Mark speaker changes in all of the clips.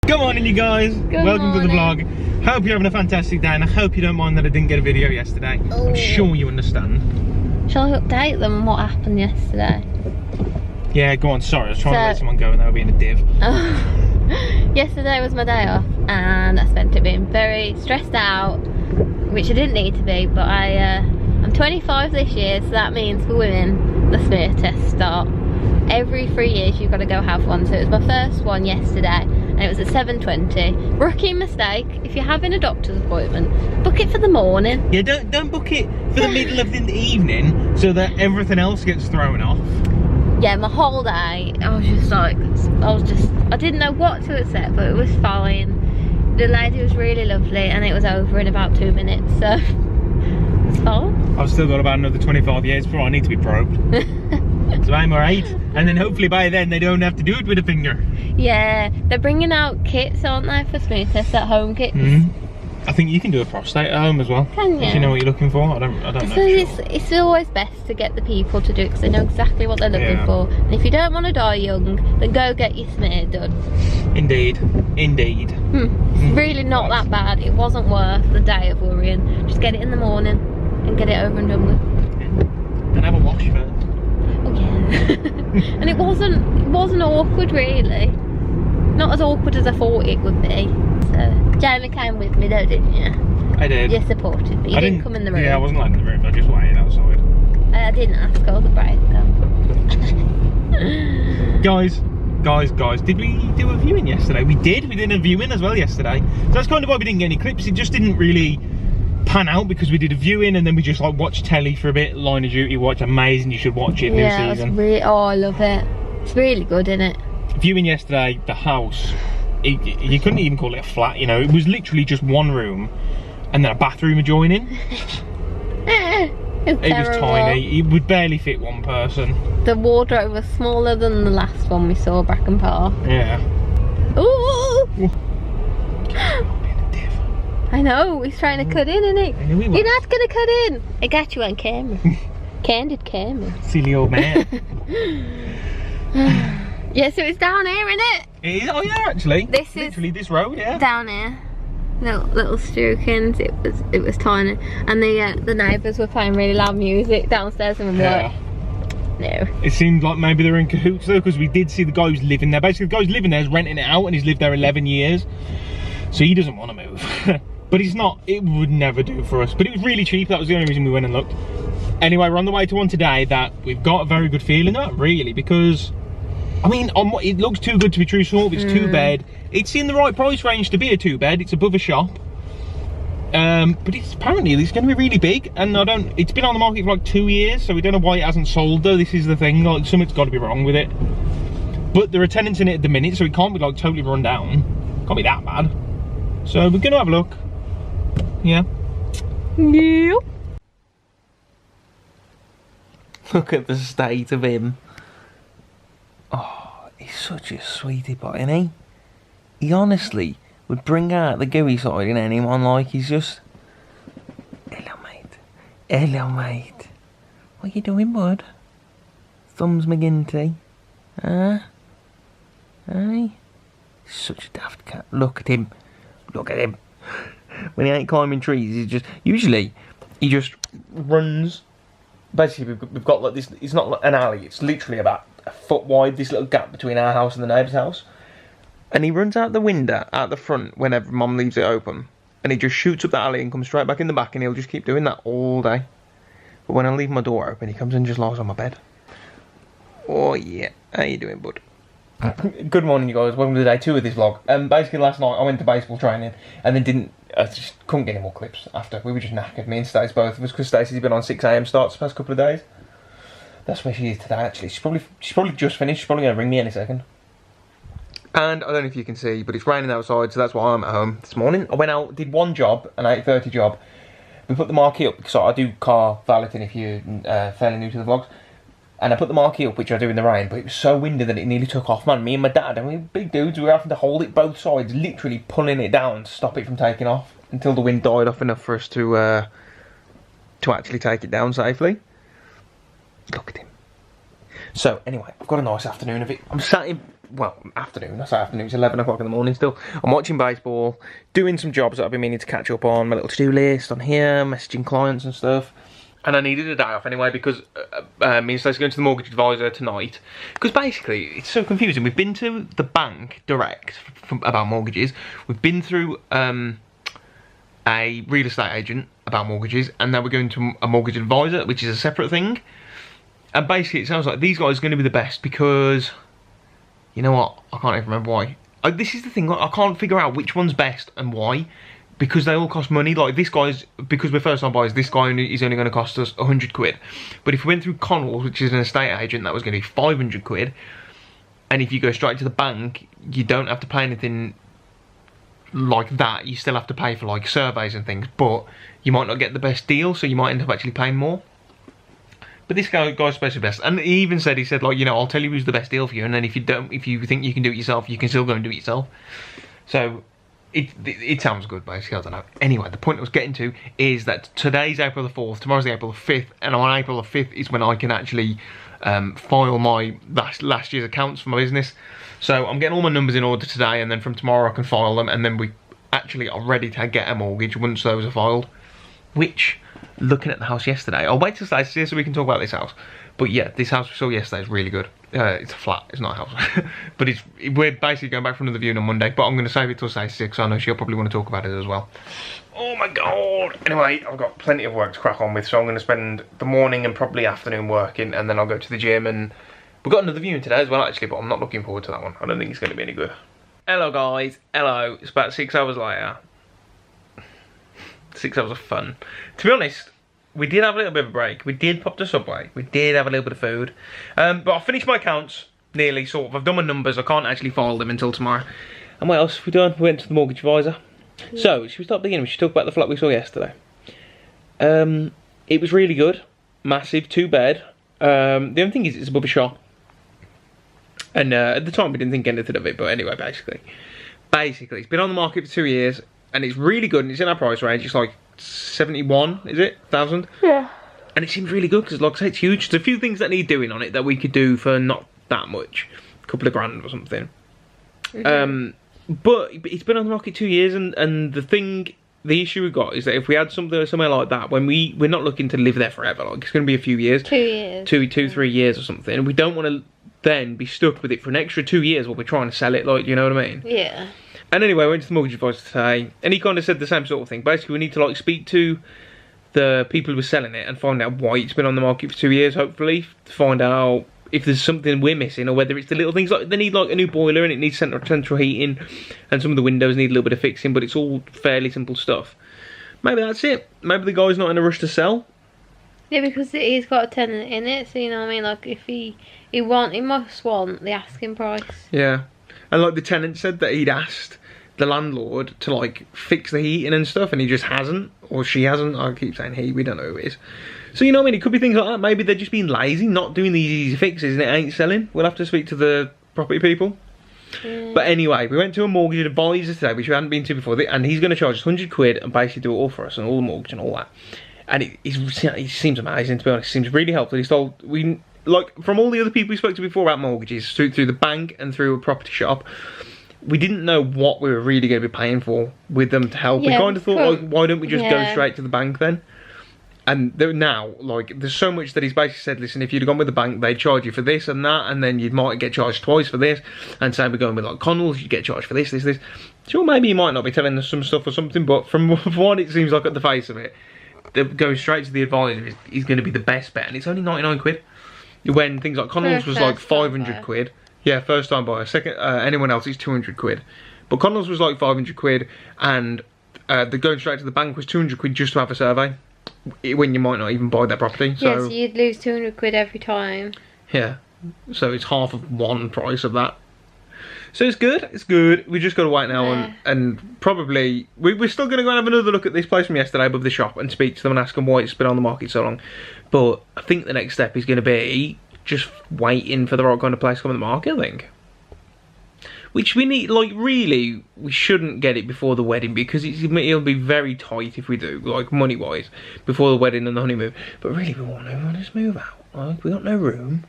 Speaker 1: Good morning, you guys. Welcome to the vlog. Hope you're having a fantastic day, and I hope you don't mind that I didn't get a video yesterday. I'm sure you understand.
Speaker 2: Shall I update them on what happened yesterday?
Speaker 1: Yeah, go on. Sorry, I was trying to let someone go and they were being a div.
Speaker 2: Yesterday was my day off, and I spent it being very stressed out, which I didn't need to be, but I'm 25 this year, so that means for women, the smear tests start. Every 3 years you've got to go have one, so it was my first one yesterday, and it was at 7:20. Rookie mistake, if you're having a doctor's appointment, book it for the morning.
Speaker 1: Yeah, don't book it for the middle of the evening, so that everything else gets thrown off.
Speaker 2: Yeah, my whole day, I didn't know what to accept, but it was fine. The lady was really lovely, and it was over in about 2 minutes, so it's fine.
Speaker 1: I've still got about another 25 years before I need to be probed. So I'm alright, and then hopefully by then they don't have to do it with a finger.
Speaker 2: Yeah, they're bringing out kits, aren't they, for smear tests, at home kits?
Speaker 1: I think you can do a prostate at home as well.
Speaker 2: Can you?
Speaker 1: If you know what you're looking for. I don't know.
Speaker 2: So it's always best to get the people to do it because they know exactly what they're looking for. And if you don't want to die young, then go get your smear done.
Speaker 1: Indeed. Indeed.
Speaker 2: It's really not that bad. It wasn't worth the day of worrying. Just get it in the morning and get it over and done with.
Speaker 1: And have a wash first.
Speaker 2: Oh yeah. And it wasn't awkward really. Not as awkward as I thought it would be. So Jamie came with me though, didn't you?
Speaker 1: I did.
Speaker 2: You supported me. You didn't come in the room.
Speaker 1: Yeah, I wasn't like in the room. I just waited outside.
Speaker 2: I didn't ask. I was a brave girl.
Speaker 1: Guys, did we do a viewing yesterday? We did. We did a viewing as well yesterday. So that's kind of why we didn't get any clips. It just didn't really pan out because we did a viewing and then we just like watched telly for a bit. Line of Duty watch, amazing. You should watch it.
Speaker 2: Yeah,
Speaker 1: new season.
Speaker 2: I love it. It's really good, isn't it?
Speaker 1: Viewing yesterday, the house. You couldn't even call it a flat. You know, it was literally just one room and then a bathroom adjoining. It was tiny. It would barely fit one person.
Speaker 2: The wardrobe was smaller than the last one we saw back in Park.
Speaker 1: Yeah.
Speaker 2: Ooh! I know, he's trying to cut in, isn't he? You're not going to cut in. I got you on camera. Candid camera.
Speaker 1: Silly old man.
Speaker 2: Yeah, so it's down here, isn't it?
Speaker 1: It is. Oh yeah, actually.
Speaker 2: This
Speaker 1: literally this road, yeah.
Speaker 2: Down here. Little Sturkins. It was tiny, and the neighbours were playing really loud music downstairs, and we were like, no. It
Speaker 1: seemed like maybe they were in cahoots though, because we did see the guy who's living there. Basically, the guy who's living there is renting it out, and he's lived there 11 years, so he doesn't want to move. But it's not. It would never do for us. But it was really cheap. That was the only reason we went and looked. Anyway, we're on the way to one today that we've got a very good feeling about, really, because I mean, it looks too good to be true. Sort of, it's 2-bed. It's in the right price range to be a 2-bed. It's above a shop. But apparently it's going to be really big, and it's been on the market for like 2 years, so we don't know why it hasn't sold though. This is the thing, like something's got to be wrong with it. But there are tenants in it at the minute, so it can't be like totally run down. Can't be that bad. So we're going to have a look. Yeah.
Speaker 2: Yeah.
Speaker 1: Look at the state of him. Oh, he's such a sweetie pie, isn't he? He honestly would bring out the gooey side in anyone. Like, he's just... Hello, mate. Hello, mate. What you doing, bud? Thumbs McGinty. Huh? Hey? Such a daft cat. Look at him. Look at him. When he ain't climbing trees, he just runs. Basically, we've got like this. It's not like an alley. It's literally about a foot wide. This little gap between our house and the neighbour's house. And he runs out the window out the front whenever Mum leaves it open, and he just shoots up the alley and comes straight back in the back, and he'll just keep doing that all day. But when I leave my door open, he comes and just lies on my bed. Oh yeah, how you doing, bud? Good morning, you guys. Welcome to day 2 of this vlog. Basically, last night I went to baseball training and then I just couldn't get any more clips after. We were just knackered, me and Stacy, both of us, because Stacey's been on 6 AM starts the past couple of days. That's where she is today, actually. She's probably just finished. She's probably going to ring me any second. And I don't know if you can see, but it's raining outside, so that's why I'm at home this morning. I went out, did one job, an 8:30 job. We put the marquee up, because I do car valeting if you're fairly new to the vlogs. And I put the marquee up, which I do in the rain, but it was so windy that it nearly took off, man. Me and my dad, and we were big dudes, we were having to hold it both sides, literally pulling it down to stop it from taking off, until the wind died off enough for us to actually take it down safely. Look at him. So anyway, I've got a nice afternoon of it. I'm sat in, well, afternoon, I say afternoon, it's 11 o'clock in the morning still. I'm watching baseball, doing some jobs that I've been meaning to catch up on, my little to-do list on here, messaging clients and stuff. And I needed a day off anyway because me and Stacy are going to the mortgage advisor tonight. Because basically, it's so confusing. We've been to the bank direct about mortgages. We've been through a real estate agent about mortgages. And now we're going to a mortgage advisor, which is a separate thing. And basically, it sounds like these guys are going to be the best because... You know what? I can't even remember why. This is the thing. Like, I can't figure out which one's best and why. Because they all cost money. Like this guy's, because we're first time buyers, this guy is only going to cost us 100 quid. But if we went through Connell's, which is an estate agent, that was going to be 500 quid. And if you go straight to the bank, you don't have to pay anything like that. You still have to pay for like surveys and things, but you might not get the best deal, so you might end up actually paying more. But this guy's supposed to be best, and he even said, like, you know, I'll tell you who's the best deal for you, and then if you think you can do it yourself, you can still go and do it yourself. So it sounds good, basically. I don't know. Anyway, the point I was getting to is that today's April the 4th, tomorrow's the April the 5th, and on April the 5th is when I can actually file my last year's accounts for my business. So I'm getting all my numbers in order today, and then from tomorrow I can file them, and then we actually are ready to get a mortgage once those are filed. Which, looking at the house yesterday, I'll wait till Stacy so we can talk about this house. But yeah, this house we saw yesterday is really good. It's a flat, it's not a house. But we're basically going back for another viewing on Monday, but I'm going to save it till Stacy because I know she'll probably want to talk about it as well. Oh my god! Anyway, I've got plenty of work to crack on with, so I'm going to spend the morning and probably afternoon working, and then I'll go to the gym, and we've got another viewing today as well actually, but I'm not looking forward to that one. I don't think it's going to be any good. Hello guys, hello. It's about 6 hours later. 6 hours of fun. To be honest, we did have a little bit of a break. We did pop to Subway. We did have a little bit of food. But I finished my accounts, nearly, sort of. I've done my numbers. I can't actually file them until tomorrow. And what else have we done? We went to the mortgage advisor. Yeah. So, should we start beginning? We should talk about the flat we saw yesterday. It was really good. Massive, 2-bed. The only thing is it's above a shop. And at the time we didn't think anything of it, but anyway, basically, it's been on the market for 2 years. And it's really good, and it's in our price range. It's like 71, is it? 1,000? Yeah. And it seems really good, because like I say, it's huge. There's a few things that need doing on it that we could do for not that much. A couple of grand or something. Mm-hmm. But it's been on the market 2 years, and the issue we've got is that if we had somewhere like that, when we're not looking to live there forever, like it's going to be a few years. 2 years. 3 years or something. And we don't want to then be stuck with it for an extra 2 years while we're trying to sell it, like, you know what I mean? Yeah. And anyway, I went to the mortgage advisor today, and he kind of said the same sort of thing. Basically, we need to like speak to the people who are selling it and find out why it's been on the market for 2 years, hopefully, to find out if there's something we're missing, or whether it's the little things, like they need like a new boiler and it needs central heating, and some of the windows need a little bit of fixing, but it's all fairly simple stuff. Maybe that's it. Maybe the guy's not in a rush to sell.
Speaker 2: Yeah, because he's got a tenant in it, so you know what I mean, like if he must want the asking price. Yeah.
Speaker 1: And like the tenant said that he'd asked the landlord to like fix the heating and stuff, and he just hasn't, or she hasn't. I keep saying he, we don't know who it is. So you know what I mean, it could be things like that. Maybe they're just being lazy, not doing these easy fixes, and it ain't selling. We'll have to speak to the property people. But anyway, we went to a mortgage advisor today, which we hadn't been to before, and he's going to charge us 100 quid and basically do it all for us, and all the mortgage and all that. And he seems amazing, to be honest. He seems really helpful. He's told, like, from all the other people we spoke to before about mortgages, through the bank and through a property shop, we didn't know what we were really going to be paying for with them to help. Yeah, we kind of thought, like, why don't we just go straight to the bank then? And now, like, there's so much that he's basically said, listen, if you'd have gone with the bank, they'd charge you for this and that, and then you might get charged twice for this. And say we're going with, like, Connell's, you get charged for this. Sure, maybe he might not be telling us some stuff or something, but from what it seems like at the face of it, going straight to the advisor is going to be the best bet. And it's only 99 quid. When things like Connell's was like 500 quid. Yeah, first time buyer. Second, anyone else is 200 quid. But Connell's was like 500 quid, and the going straight to the bank was 200 quid just to have a survey, when you might not even buy that property.
Speaker 2: So, so you'd lose 200 quid every time.
Speaker 1: Yeah, so it's half of one price of that. So it's good. We just got to wait now, and probably we're still going to go and have another look at this place from yesterday above the shop and speak to them and ask them why it's been on the market so long. But I think the next step is going to be just waiting for the right kind of place to come on the market, I think. Which we need, like, really, we shouldn't get it before the wedding, because it'll be very tight if we do, like, money-wise, before the wedding and the honeymoon. But really, we want to just move out. Like, we got no room.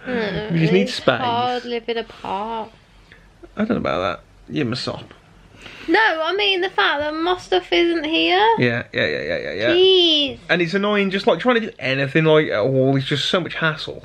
Speaker 1: We just need space.
Speaker 2: Hard living apart.
Speaker 1: I don't know about that. You're my sop.
Speaker 2: No, I mean the fact that my stuff isn't here.
Speaker 1: Yeah.
Speaker 2: Jeez.
Speaker 1: And it's annoying, just like trying to do anything like at all is just so much hassle.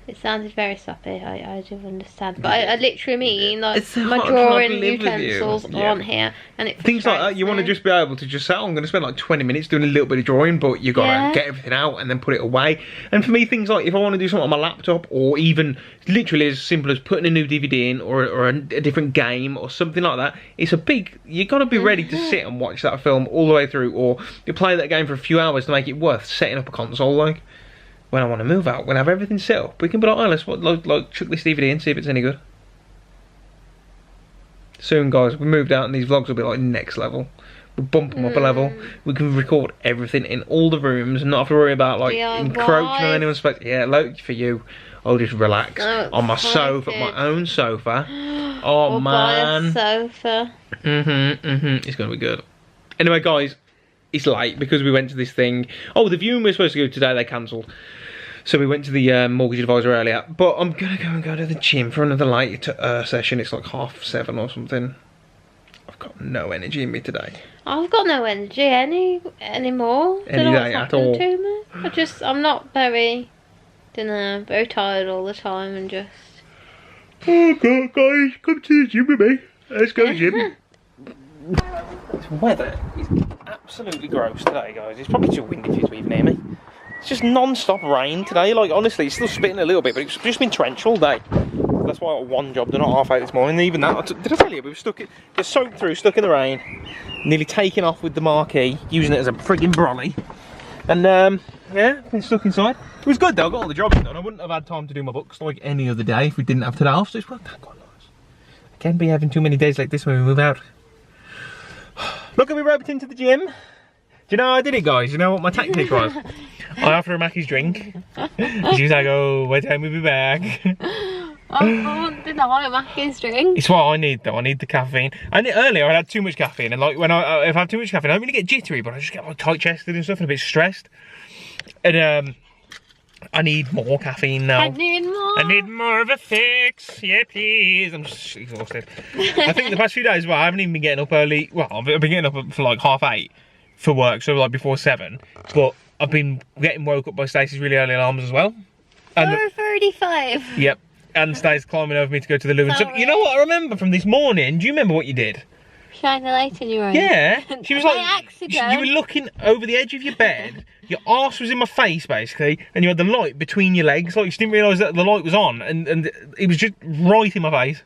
Speaker 2: It sounded very soppy, I do understand. But I literally mean, like,
Speaker 1: It's so
Speaker 2: my
Speaker 1: hard
Speaker 2: drawing
Speaker 1: to live with you.
Speaker 2: utensils aren't here. And it
Speaker 1: Things like that, you want to just be able to just say, oh, I'm going to spend like 20 minutes doing a little bit of drawing, but you got to get everything out and then put it away. And for me, things like if I want to do something on my laptop, or even literally as simple as putting a new DVD in, or a different game, or something like that, it's a big, you got to be ready to sit and watch that film all the way through, or you play that game for a few hours to make it worth setting up a console, like. When I want to move out, when I have everything set up, we can be like, oh, let's like chuck this DVD in, see if it's any good. Soon, guys, we moved out and these vlogs will be like next level. We'll bump them up a level. We can record everything in all the rooms and not have to worry about like encroaching on anyone's space. Yeah, like for you, I'll just relax on my sofa, my own sofa. Oh man,
Speaker 2: buy a sofa.
Speaker 1: It's gonna be good. Anyway, guys, it's late because we went to this thing. Oh, the viewing we were supposed to go today, they cancelled. So we went to the mortgage advisor earlier. But I'm going to go to the gym for another late session. It's like 7:30 or something. I've got no energy in me today.
Speaker 2: I've got no energy anymore.
Speaker 1: Any day at all.
Speaker 2: To me. I'm not very, very tired all the time and just...
Speaker 1: Oh God, guys, come to the gym with me. Let's go to the gym. This weather is absolutely gross today, guys. It's probably too windy for you to even hear me. It's just non-stop rain today. Like, honestly, it's still spitting a little bit, but it's just been drenched all day. That's why I got one job done at 8:30 this morning. And even that, did I tell you, we were just soaked through, stuck in the rain, nearly taken off with the marquee, using it as a frigging brolly. And yeah, been stuck inside. It was good though, I got all the jobs done. I wouldn't have had time to do my books like any other day if we didn't have today off, so it's worked out quite nice. I can't be having too many days like this when we move out. Look at me roped into the gym. Do you know how I did it, guys? You know what my tactic was? I offered her Mackie's drink. She was like, oh, what time will be back?
Speaker 2: I won't deny Mackie's drink.
Speaker 1: It's what I need though, I need the caffeine. And earlier I had too much caffeine, and like when if I have too much caffeine, I don't really get jittery, but I just get like tight chested and stuff and a bit stressed. And I need more caffeine now.
Speaker 2: I need more.
Speaker 1: I need more of a fix. Yeah, please. I'm just exhausted. I think the past few days, well, I haven't even been getting up early. Well, I've been getting up for like 8:30 for work, so like before 7. But I've been getting woke up by Stacy's really early alarms as well.
Speaker 2: 4:35.
Speaker 1: Yep. And Stacy's climbing over me to go to the loo. So, you know what I remember from this morning? Do you remember what you did?
Speaker 2: Shine the light in your eyes.
Speaker 1: Yeah. She was like,
Speaker 2: accident.
Speaker 1: You were looking over the edge of your bed. Your arse was in my face, basically, and you had the light between your legs. Like, you didn't realise that the light was on, and it was just right in my face.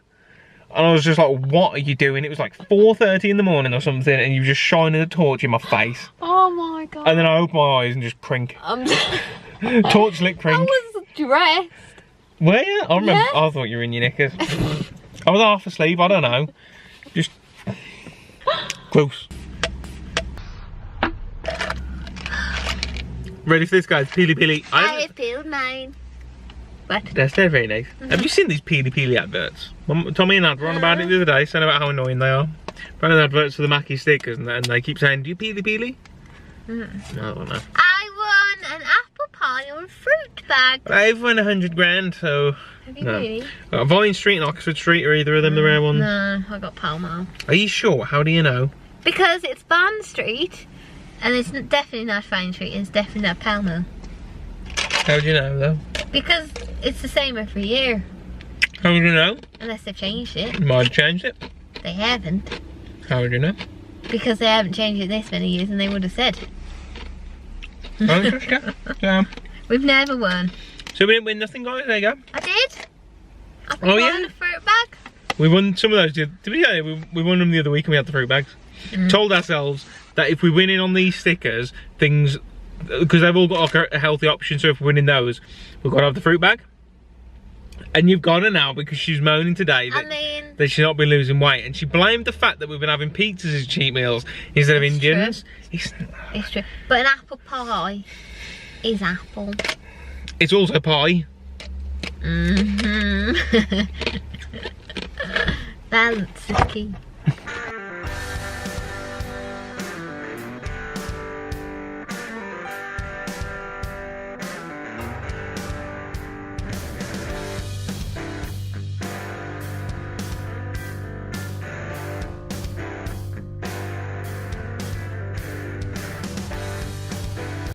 Speaker 1: And I was just like, what are you doing? It was like 4:30 in the morning or something, and you were just shining a torch in my face.
Speaker 2: Oh my God.
Speaker 1: And then I opened my eyes and just crink. Torch lit crink.
Speaker 2: I was dressed.
Speaker 1: Were you? I remember. Yes. I thought you were in your knickers. I was half asleep, I don't know. Just close. Ready for this, guys? Peely Peely.
Speaker 2: I peeled mine. What?
Speaker 1: They're very nice. Have you seen these Peely Peely adverts? Tommy and Ad were on about it the other day, saying about how annoying they are. Running adverts for the Mackie stickers, and they keep saying, do you Peely Peely? I don't know.
Speaker 2: I won an apple pie or a fruit bag.
Speaker 1: I've won 100 grand, so...
Speaker 2: Have you really?
Speaker 1: Vine Street and Oxford Street are either of them the rare ones?
Speaker 2: No, I got Pall Mall.
Speaker 1: Are you sure? How do you know?
Speaker 2: Because it's Bond Street, and it's definitely not Vine Street, it's definitely not Pall Mall.
Speaker 1: How do you know, though?
Speaker 2: Because it's the same every year.
Speaker 1: How do you know?
Speaker 2: Unless they've changed it.
Speaker 1: Might have changed it.
Speaker 2: They haven't.
Speaker 1: How would you know?
Speaker 2: Because they haven't changed it this many years, and they would have said.
Speaker 1: Oh, just yeah.
Speaker 2: We've never won.
Speaker 1: So we didn't win nothing, guys. There you go.
Speaker 2: I did. I won a fruit bag.
Speaker 1: We won some of those. Did we? Yeah, we won them the other week and we had the fruit bags. Told ourselves that if we win in on these stickers, things, because they've all got like a healthy option, so if we're winning those, we've got to have the fruit bag. And you've got her now because she's moaning today that she's not been losing weight, and she blamed the fact that we've been having pizzas as cheat meals instead of Indians.
Speaker 2: It's true. But an apple pie is apple.
Speaker 1: It's also pie.
Speaker 2: Balance is key.